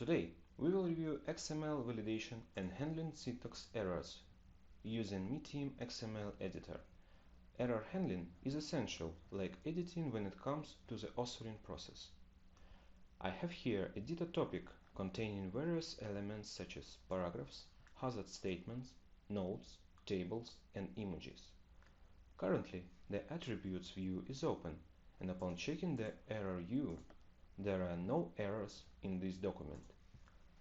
Today, we will review XML validation and handling syntax errors using MITIM XML Editor. Error handling is essential, like editing when it comes to the authoring process. I have here a DITA topic containing various elements such as paragraphs, hazard statements, notes, tables, and images. Currently, the attributes view is open, and upon checking the error view, there are no errors in this document.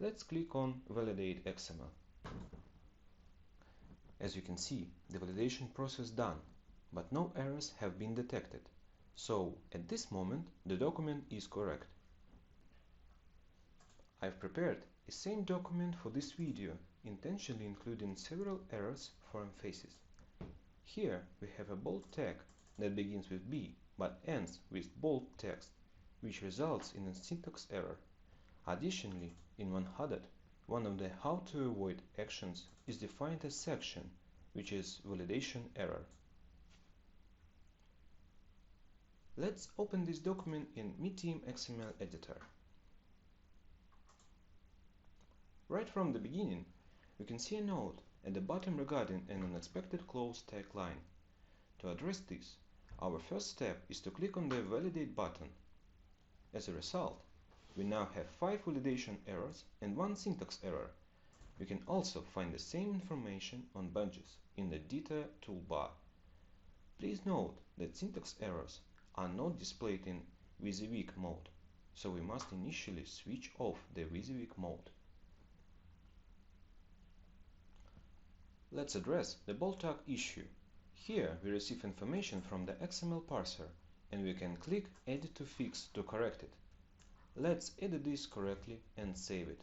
Let's click on Validate XML. As you can see, the validation process done, but no errors have been detected. So, at this moment, the document is correct. I've prepared a same document for this video, intentionally including several errors for emphasis. Here we have a bold tag that begins with B but ends with bold text, which results in a syntax error. Additionally, in 100, one of the how to avoid actions is defined as section, which is validation error. Let's open this document in MITIM XML Editor. Right from the beginning, we can see a note at the bottom regarding an unexpected clause tagline. To address this, our first step is to click on the Validate button. As a result, we now have 5 validation errors and 1 syntax error. You can also find the same information on badges in the DITA toolbar. Please note that syntax errors are not displayed in WYSIWYG mode, so we must initially switch off the WYSIWYG mode. Let's address the bold tag issue. Here we receive information from the XML parser, and we can click Edit to Fix to correct it. Let's edit this correctly and save it.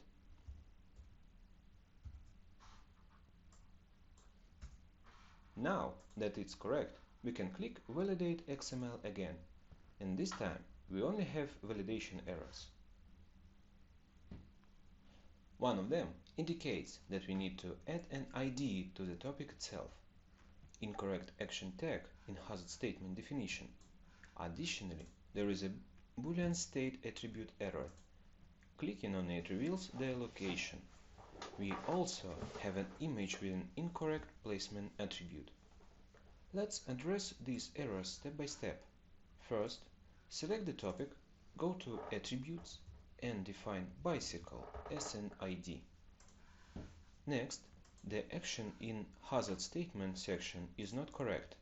Now that it's correct, we can click Validate XML again, and this time we only have validation errors. One of them indicates that we need to add an ID to the topic itself. Incorrect action tag in hazard statement definition. Additionally, there is a Boolean state attribute error. Clicking on it reveals their location. We also have an image with an incorrect placement attribute. Let's address these errors step by step. First, select the topic, go to Attributes, and define bicycle as an ID. Next, the action in hazard statement section is not correct.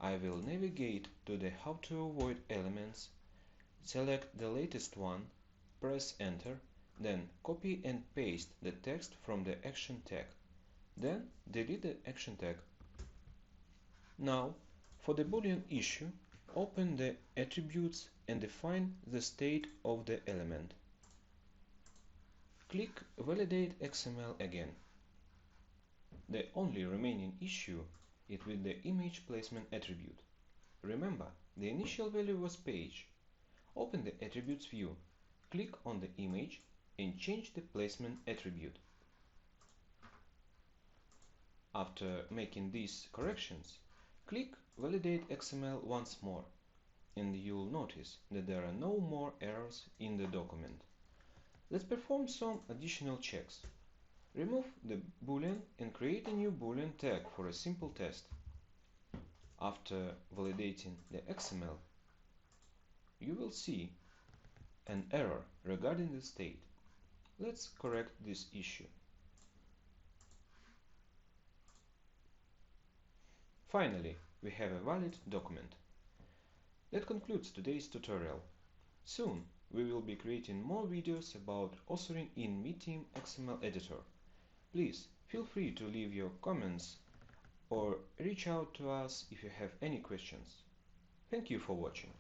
I will navigate to the how to avoid elements, select the latest one, press enter, then copy and paste the text from the action tag. Then delete the action tag. Now, for the Boolean issue, open the attributes and define the state of the element. Click Validate XML again. The only remaining issue is with the image placement attribute. Remember, the initial value was page. Open the attributes view, click on the image and change the placement attribute. After making these corrections, click Validate XML once more, and you'll notice that there are no more errors in the document. Let's perform some additional checks. Remove the Boolean and create a new Boolean tag for a simple test. After validating the XML, you will see an error regarding the state. Let's correct this issue. Finally, we have a valid document. That concludes today's tutorial. Soon, we will be creating more videos about authoring in MITIM XML Editor. Please feel free to leave your comments or reach out to us if you have any questions. Thank you for watching.